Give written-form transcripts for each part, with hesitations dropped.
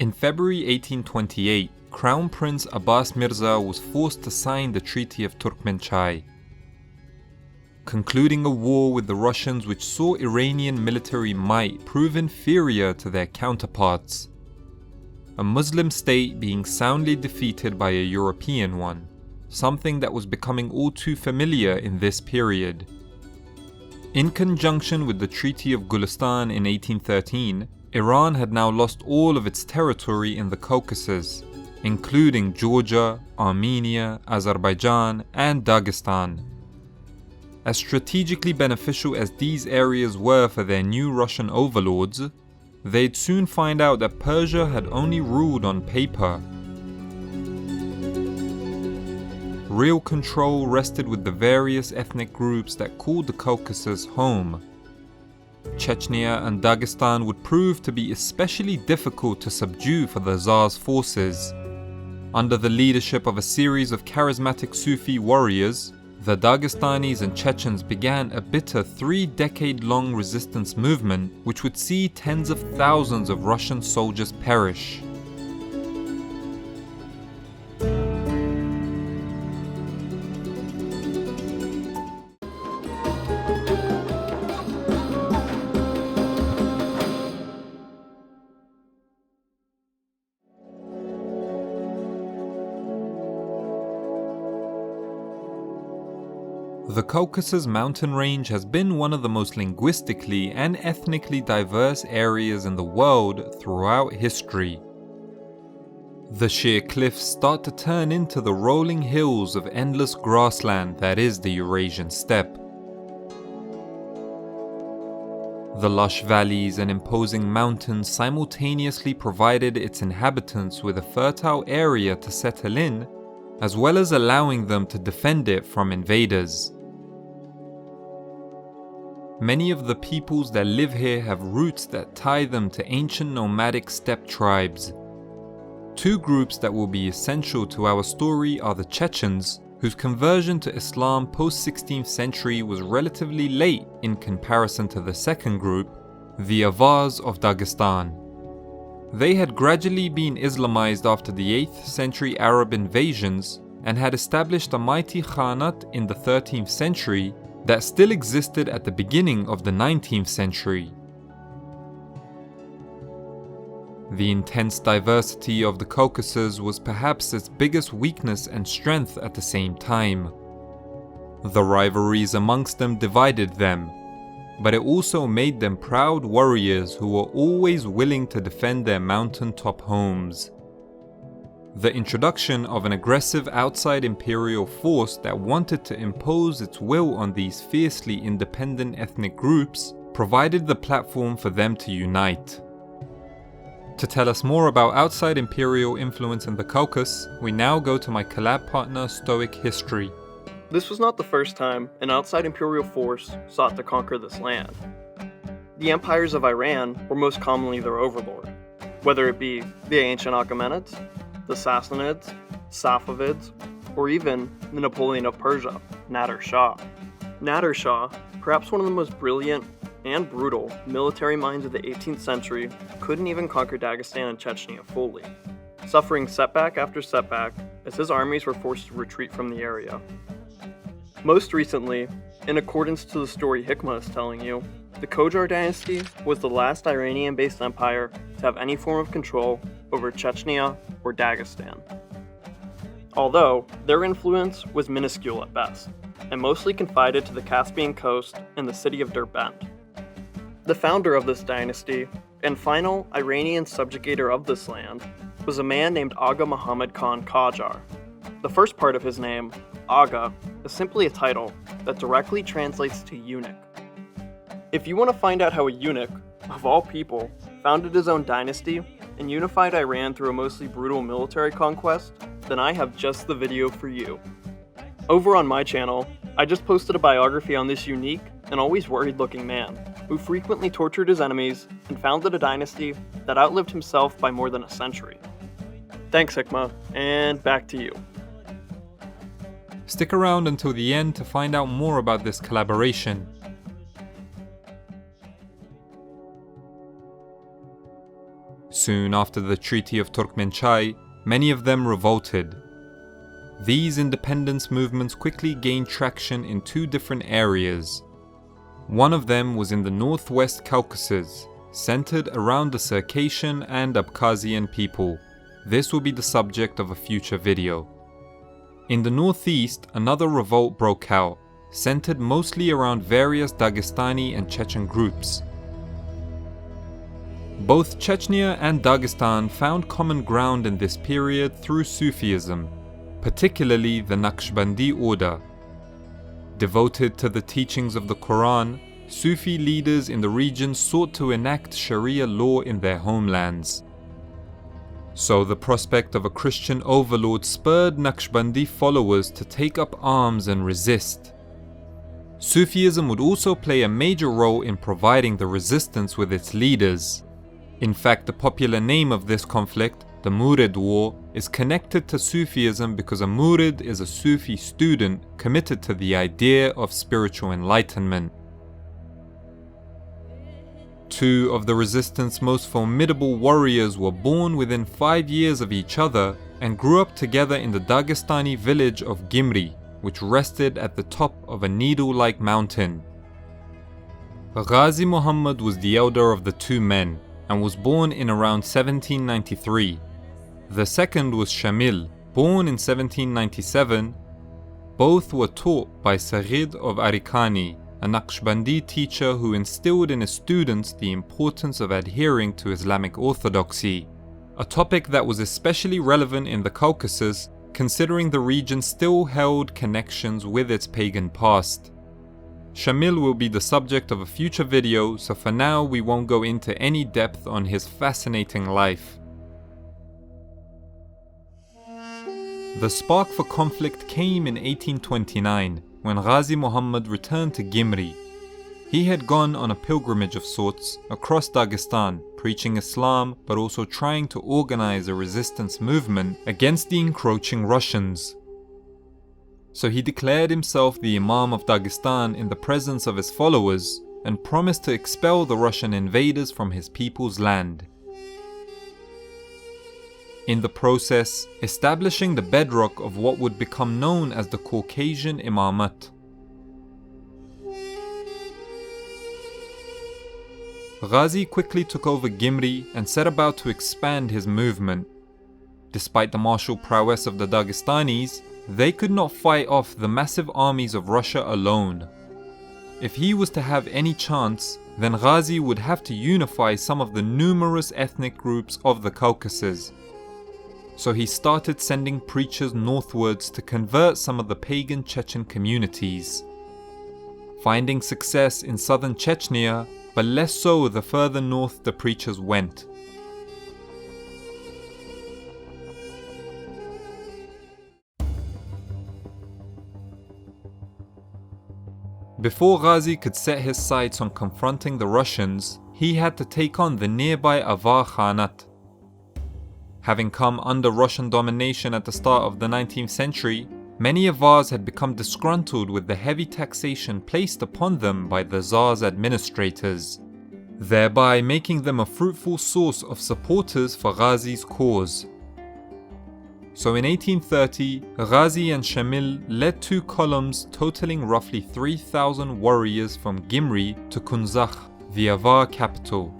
In February 1828, Crown Prince Abbas Mirza was forced to sign the Treaty of Turkmenchay, concluding a war with the Russians which saw Iranian military might prove inferior to their counterparts, a Muslim state being soundly defeated by a European one, something that was becoming all too familiar in this period. In conjunction with the Treaty of Gulistan in 1813, Iran had now lost all of its territory in the Caucasus, including Georgia, Armenia, Azerbaijan, and Dagestan. As strategically beneficial as these areas were for their new Russian overlords, they'd soon find out that Persia had only ruled on paper. Real control rested with the various ethnic groups that called the Caucasus home. Chechnya and Dagestan would prove to be especially difficult to subdue for the Tsar's forces. Under the leadership of a series of charismatic Sufi warriors, the Dagestanis and Chechens began a bitter 3-decade-long resistance movement which would see tens of thousands of Russian soldiers perish. The Caucasus mountain range has been one of the most linguistically and ethnically diverse areas in the world throughout history. The sheer cliffs start to turn into the rolling hills of endless grassland that is the Eurasian steppe. The lush valleys and imposing mountains simultaneously provided its inhabitants with a fertile area to settle in, as well as allowing them to defend it from invaders. Many of the peoples that live here have roots that tie them to ancient nomadic steppe tribes. Two groups that will be essential to our story are the Chechens, whose conversion to Islam post-16th century was relatively late in comparison to the second group, the Avars of Dagestan. They had gradually been Islamized after the 8th century Arab invasions and had established a mighty Khanate in the 13th century that still existed at the beginning of the 19th century. The intense diversity of the Caucasus was perhaps its biggest weakness and strength at the same time. The rivalries amongst them divided them, but it also made them proud warriors who were always willing to defend their mountaintop homes. The introduction of an aggressive outside imperial force that wanted to impose its will on these fiercely independent ethnic groups provided the platform for them to unite. To tell us more about outside imperial influence in the Caucasus, we now go to my collab partner Stoic History. This was not the first time an outside imperial force sought to conquer this land. The empires of Iran were most commonly their overlord, whether it be the ancient Achaemenids, the Sassanids, Safavids, or even the Napoleon of Persia, Nader Shah. Nader Shah, perhaps one of the most brilliant and brutal military minds of the 18th century, couldn't even conquer Dagestan and Chechnya fully, suffering setback after setback as his armies were forced to retreat from the area. Most recently, in accordance to the story Hikmah is telling you, the Qajar dynasty was the last Iranian-based empire to have any form of control over Chechnya or Dagestan. Although, their influence was minuscule at best, and mostly confided to the Caspian coast and the city of Derbent. The founder of this dynasty, and final Iranian subjugator of this land, was a man named Agha Muhammad Khan Qajar. The first part of his name, Agha, is simply a title that directly translates to eunuch. If you want to find out how a eunuch, of all people, founded his own dynasty and unified Iran through a mostly brutal military conquest, then I have just the video for you. Over on my channel, I just posted a biography on this unique and always worried-looking man, who frequently tortured his enemies and founded a dynasty that outlived himself by more than a century. Thanks, Hikmah, and back to you. Stick around until the end to find out more about this collaboration. Soon after the Treaty of Turkmenchai, many of them revolted. These independence movements quickly gained traction in two different areas. One of them was in the northwest Caucasus, centered around the Circassian and Abkhazian people. This will be the subject of a future video. In the northeast, another revolt broke out, centered mostly around various Dagestani and Chechen groups. Both Chechnya and Dagestan found common ground in this period through Sufism, particularly the Naqshbandi order. Devoted to the teachings of the Quran, Sufi leaders in the region sought to enact Sharia law in their homelands. So the prospect of a Christian overlord spurred Naqshbandi followers to take up arms and resist. Sufism would also play a major role in providing the resistance with its leaders. In fact, the popular name of this conflict, the Murid War, is connected to Sufism because a Murid is a Sufi student committed to the idea of spiritual enlightenment. Two of the resistance most formidable warriors were born within 5 years of each other and grew up together in the Dagestani village of Gimri, which rested at the top of a needle-like mountain. Ghazi Muhammad was the elder of the two men and was born in around 1793. The second was Shamil, born in 1797. Both were taught by Farid of Arikani, a Naqshbandi teacher who instilled in his students the importance of adhering to Islamic orthodoxy, a topic that was especially relevant in the Caucasus, considering the region still held connections with its pagan past. Shamil will be the subject of a future video, so for now we won't go into any depth on his fascinating life. The spark for conflict came in 1829, when Ghazi Muhammad returned to Gimri. He had gone on a pilgrimage of sorts across Dagestan, preaching Islam but also trying to organize a resistance movement against the encroaching Russians. So he declared himself the Imam of Dagestan in the presence of his followers and promised to expel the Russian invaders from his people's land. In the process, establishing the bedrock of what would become known as the Caucasian Imamate. Ghazi quickly took over Gimri and set about to expand his movement. Despite the martial prowess of the Dagestanis, they could not fight off the massive armies of Russia alone. If he was to have any chance, then Ghazi would have to unify some of the numerous ethnic groups of the Caucasus. So he started sending preachers northwards to convert some of the pagan Chechen communities. Finding success in southern Chechnya, but less so the further north the preachers went. Before Ghazi could set his sights on confronting the Russians, he had to take on the nearby Avar Khanate. Having come under Russian domination at the start of the 19th century, many Avars had become disgruntled with the heavy taxation placed upon them by the Tsar's administrators, thereby making them a fruitful source of supporters for Ghazi's cause. So in 1830, Ghazi and Shamil led two columns totaling roughly 3,000 warriors from Gimri to Kunzakh, the Avar capital.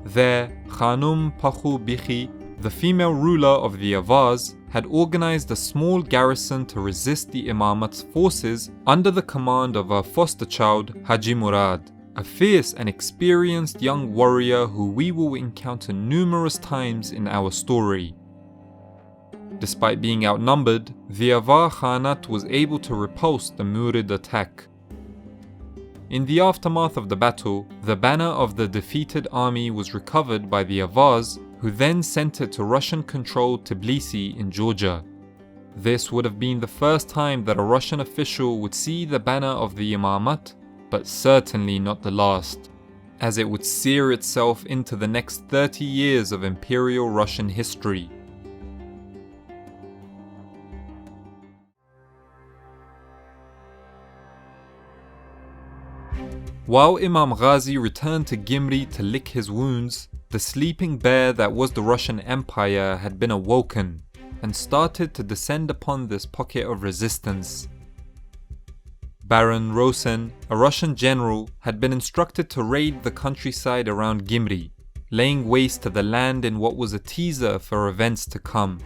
There, Khanum Pakhu Bikhi, the female ruler of the Avars, had organized a small garrison to resist the Imamate's forces under the command of her foster child, Haji Murad, a fierce and experienced young warrior who we will encounter numerous times in our story. Despite being outnumbered, the Avar Khanate was able to repulse the Murid attack. In the aftermath of the battle, the banner of the defeated army was recovered by the Avars, who then sent it to Russian-controlled Tbilisi in Georgia. This would have been the first time that a Russian official would see the banner of the Imamate, but certainly not the last, as it would sear itself into the next 30 years of Imperial Russian history. While Imam Ghazi returned to Gimri to lick his wounds, the sleeping bear that was the Russian Empire had been awoken and started to descend upon this pocket of resistance. Baron Rosen, a Russian general, had been instructed to raid the countryside around Gyumri, laying waste to the land in what was a teaser for events to come.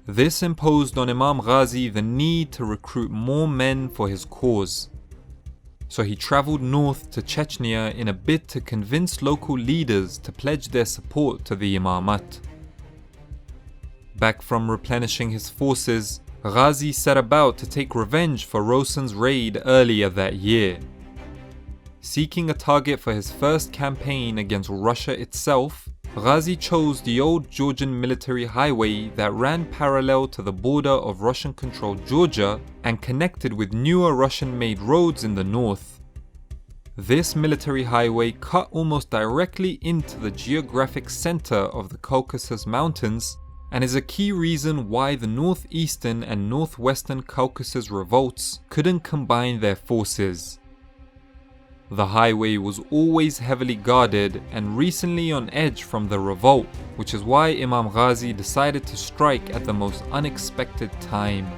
This imposed on Imam Ghazi the need to recruit more men for his cause. So he travelled north to Chechnya in a bid to convince local leaders to pledge their support to the Imamate. Back from replenishing his forces, Ghazi set about to take revenge for Rosen's raid earlier that year. Seeking a target for his first campaign against Russia itself, Ghazi chose the old Georgian military highway that ran parallel to the border of Russian-controlled Georgia and connected with newer Russian-made roads in the north. This military highway cut almost directly into the geographic center of the Caucasus Mountains and is a key reason why the northeastern and northwestern Caucasus revolts couldn't combine their forces. The highway was always heavily guarded and recently on edge from the revolt, which is why Imam Ghazi decided to strike at the most unexpected time.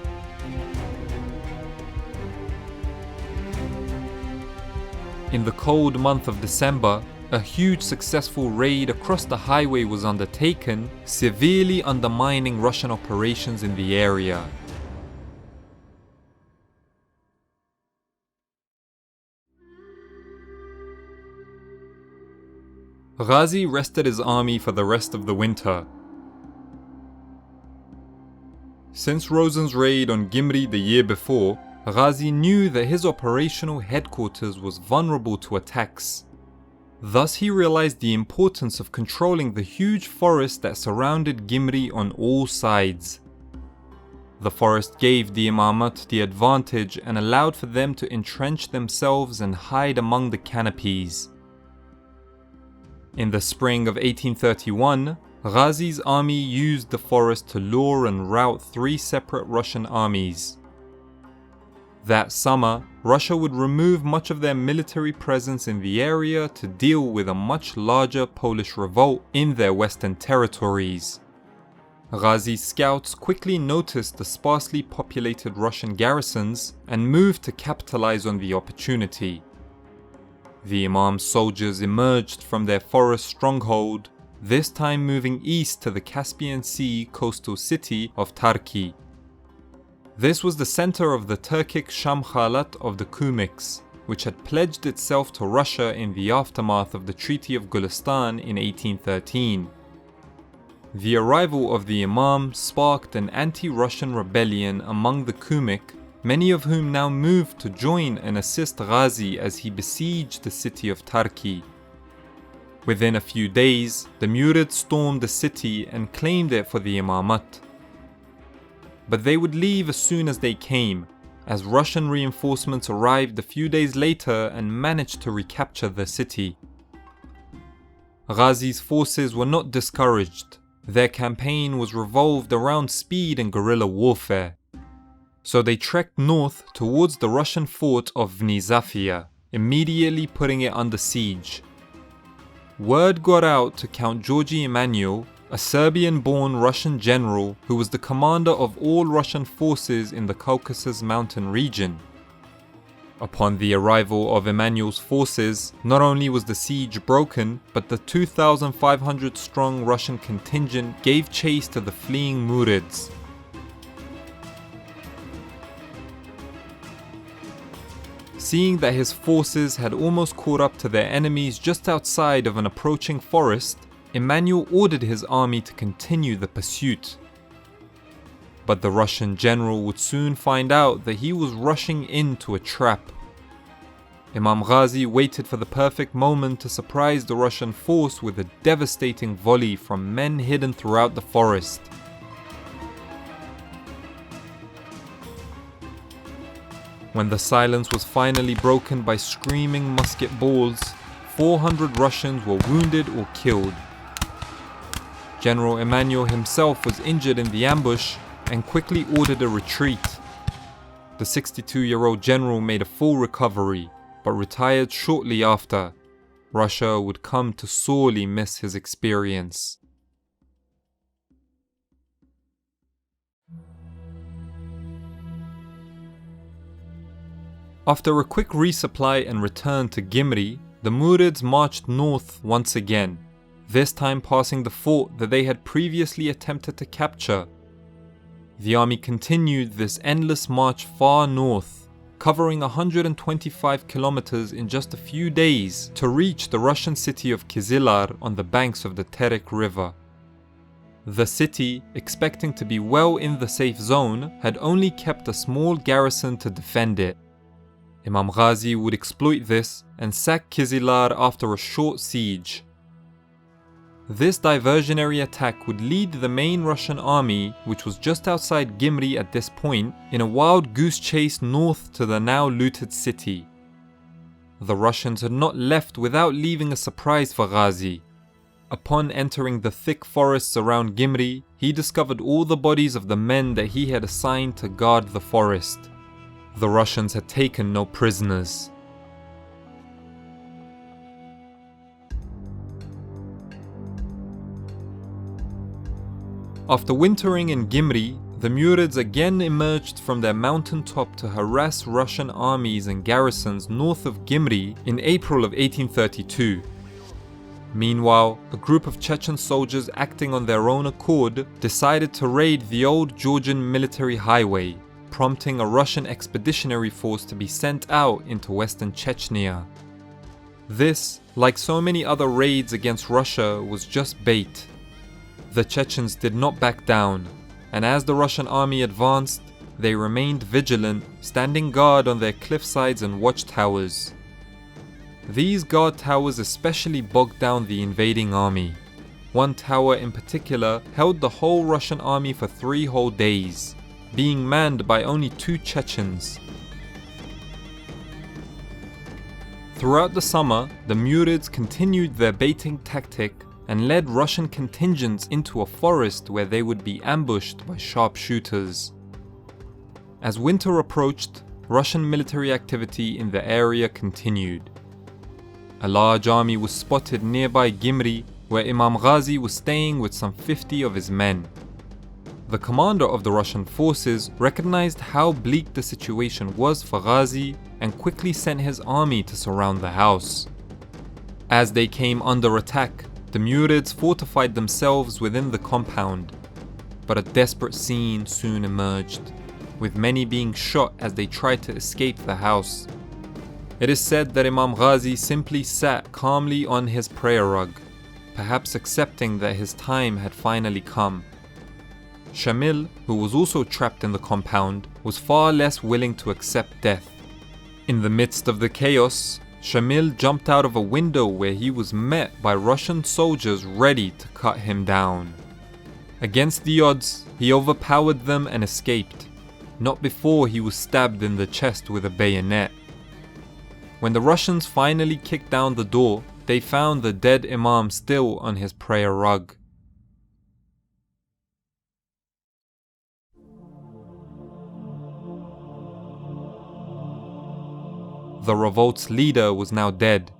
In the cold month of December, a huge successful raid across the highway was undertaken, severely undermining Russian operations in the area. Ghazi rested his army for the rest of the winter. Since Rosen's raid on Gyumri the year before, Ghazi knew that his operational headquarters was vulnerable to attacks. Thus he realized the importance of controlling the huge forest that surrounded Gyumri on all sides. The forest gave the Imamate the advantage and allowed for them to entrench themselves and hide among the canopies. In the spring of 1831, Ghazi's army used the forest to lure and rout 3 separate Russian armies. That summer, Russia would remove much of their military presence in the area to deal with a much larger Polish revolt in their western territories. Ghazi's scouts quickly noticed the sparsely populated Russian garrisons and moved to capitalize on the opportunity. The Imam's soldiers emerged from their forest stronghold, this time moving east to the Caspian Sea coastal city of Tarki. This was the center of the Turkic Shamkhalat of the Kumyks, which had pledged itself to Russia in the aftermath of the Treaty of Gulistan in 1813. The arrival of the Imam sparked an anti-Russian rebellion among the Kumyk, many of whom now moved to join and assist Ghazi as he besieged the city of Tarki. Within a few days, the Murids stormed the city and claimed it for the Imamate. But they would leave as soon as they came, as Russian reinforcements arrived a few days later and managed to recapture the city. Ghazi's forces were not discouraged. Their campaign was revolved around speed and guerrilla warfare. So they trekked north towards the Russian fort of Vnizafia, immediately putting it under siege. Word got out to Count Georgy Emanuel, a Serbian-born Russian general who was the commander of all Russian forces in the Caucasus mountain region. Upon the arrival of Emanuel's forces, not only was the siege broken, but the 2,500-strong Russian contingent gave chase to the fleeing Murids. Seeing that his forces had almost caught up to their enemies just outside of an approaching forest, Emanuel ordered his army to continue the pursuit. But the Russian general would soon find out that he was rushing into a trap. Imam Ghazi waited for the perfect moment to surprise the Russian force with a devastating volley from men hidden throughout the forest. When the silence was finally broken by screaming musket balls, 400 Russians were wounded or killed. General Emanuel himself was injured in the ambush and quickly ordered a retreat. The 62-year-old general made a full recovery, but retired shortly after. Russia would come to sorely miss his experience. After a quick resupply and return to Gyumri, the Murids marched north once again, this time passing the fort that they had previously attempted to capture. The army continued this endless march far north, covering 125 kilometers in just a few days to reach the Russian city of Kjetil on the banks of the Terek River. The city, expecting to be well in the safe zone, had only kept a small garrison to defend it. Imam Ghazi would exploit this and sack Kjetil after a short siege. This diversionary attack would lead the main Russian army, which was just outside Gyumri at this point, in a wild goose chase north to the now looted city. The Russians had not left without leaving a surprise for Ghazi. Upon entering the thick forests around Gyumri, he discovered all the bodies of the men that he had assigned to guard the forest. The Russians had taken no prisoners. After wintering in Gyumri, the Murids again emerged from their mountaintop to harass Russian armies and garrisons north of Gyumri in April of 1832. Meanwhile, a group of Chechen soldiers acting on their own accord decided to raid the old Georgian military highway, prompting a Russian expeditionary force to be sent out into western Chechnya. This, like so many other raids against Russia, was just bait. The Chechens did not back down, and as the Russian army advanced, they remained vigilant, standing guard on their cliffsides and watchtowers. These guard towers especially bogged down the invading army. One tower in particular held the whole Russian army for 3 whole days, being manned by only 2 Chechens. Throughout the summer, the Murids continued their baiting tactic and led Russian contingents into a forest where they would be ambushed by sharpshooters. As winter approached, Russian military activity in the area continued. A large army was spotted nearby Gyumri, where Imam Ghazi was staying with some 50 of his men. The commander of the Russian forces recognized how bleak the situation was for Ghazi and quickly sent his army to surround the house. As they came under attack, the Murids fortified themselves within the compound, but a desperate scene soon emerged, with many being shot as they tried to escape the house. It is said that Imam Ghazi simply sat calmly on his prayer rug, perhaps accepting that his time had finally come. Shamil, who was also trapped in the compound, was far less willing to accept death. In the midst of the chaos, Shamil jumped out of a window where he was met by Russian soldiers ready to cut him down. Against the odds, he overpowered them and escaped, not before he was stabbed in the chest with a bayonet. When the Russians finally kicked down the door, they found the dead Imam still on his prayer rug. The revolt's leader was now dead.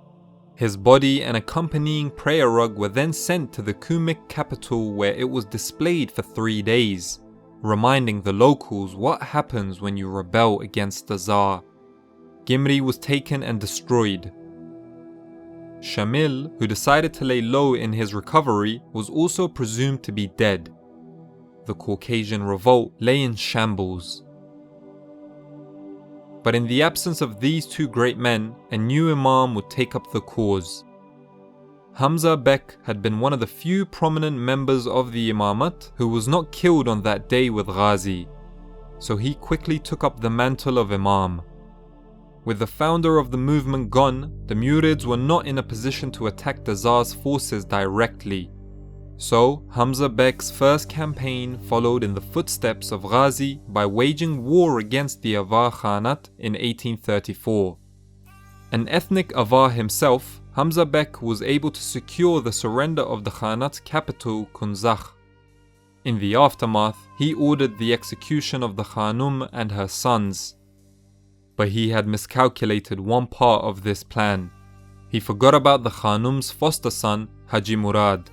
His body and accompanying prayer rug were then sent to the Kumyk capital, where it was displayed for 3 days, reminding the locals what happens when you rebel against the Tsar. Gyumri was taken and destroyed. Shamil, who decided to lay low in his recovery, was also presumed to be dead. The Caucasian revolt lay in shambles. But in the absence of these 2 great men, a new Imam would take up the cause. Hamza Bek had been one of the few prominent members of the Imamate who was not killed on that day with Ghazi, so he quickly took up the mantle of Imam. With the founder of the movement gone, the Murids were not in a position to attack the Tsar's forces directly. So, Hamza Bek's first campaign followed in the footsteps of Ghazi by waging war against the Avar Khanate in 1834. An ethnic Avar himself, Hamza Bek was able to secure the surrender of the Khanate's capital, Kunzakh. In the aftermath, he ordered the execution of the Khanum and her sons. But he had miscalculated one part of this plan. He forgot about the Khanum's foster son, Haji Murad,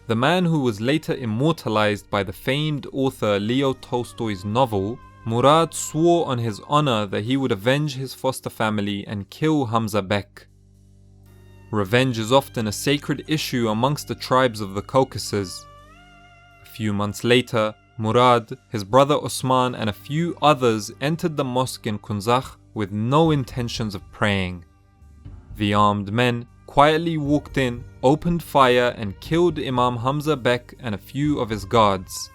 the man who was later immortalized by the famed author Leo Tolstoy's novel. Murad swore on his honor that he would avenge his foster family and kill Hamza Bek. Revenge is often a sacred issue amongst the tribes of the Caucasus. A few months later, Murad, his brother Osman and a few others entered the mosque in Kunzakh with no intentions of praying. The armed men quietly walked in, opened fire and killed Imam Hamza Bek and a few of his guards.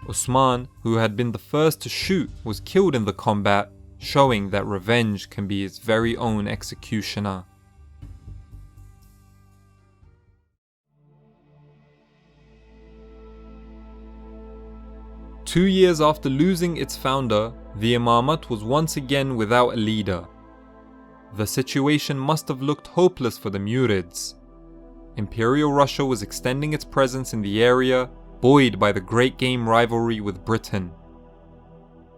Osman, who had been the first to shoot, was killed in the combat, showing that revenge can be its very own executioner. Two years after losing its founder, the Imamate was once again without a leader. The situation must have looked hopeless for the Murids. Imperial Russia was extending its presence in the area, buoyed by the Great Game rivalry with Britain.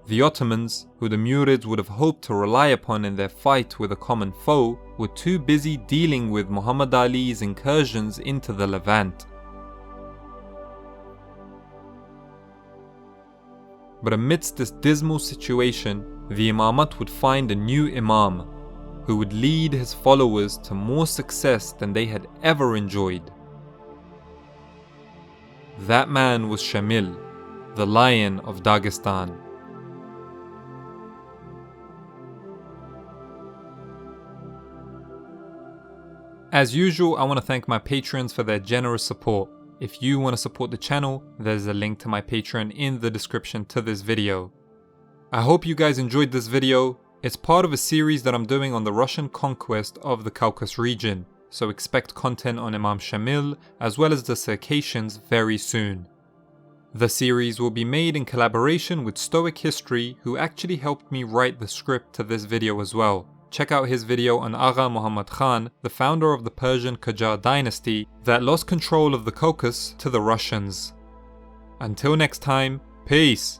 The Ottomans, who the Murids would have hoped to rely upon in their fight with a common foe, were too busy dealing with Muhammad Ali's incursions into the Levant. But amidst this dismal situation, the Imamate would find a new Imam, who would lead his followers to more success than they had ever enjoyed. That man was Shamil, the Lion of Dagestan. As usual, I want to thank my patrons for their generous support. If you want to support the channel, there's a link to my Patreon in the description to this video. I hope you guys enjoyed this video. It's part of a series that I'm doing on the Russian conquest of the Caucasus region, so expect content on Imam Shamil as well as the Circassians very soon. The series will be made in collaboration with Stoic History, who actually helped me write the script to this video as well. Check out his video on Agha Muhammad Khan, the founder of the Persian Qajar dynasty that lost control of the Caucasus to the Russians. Until next time, peace!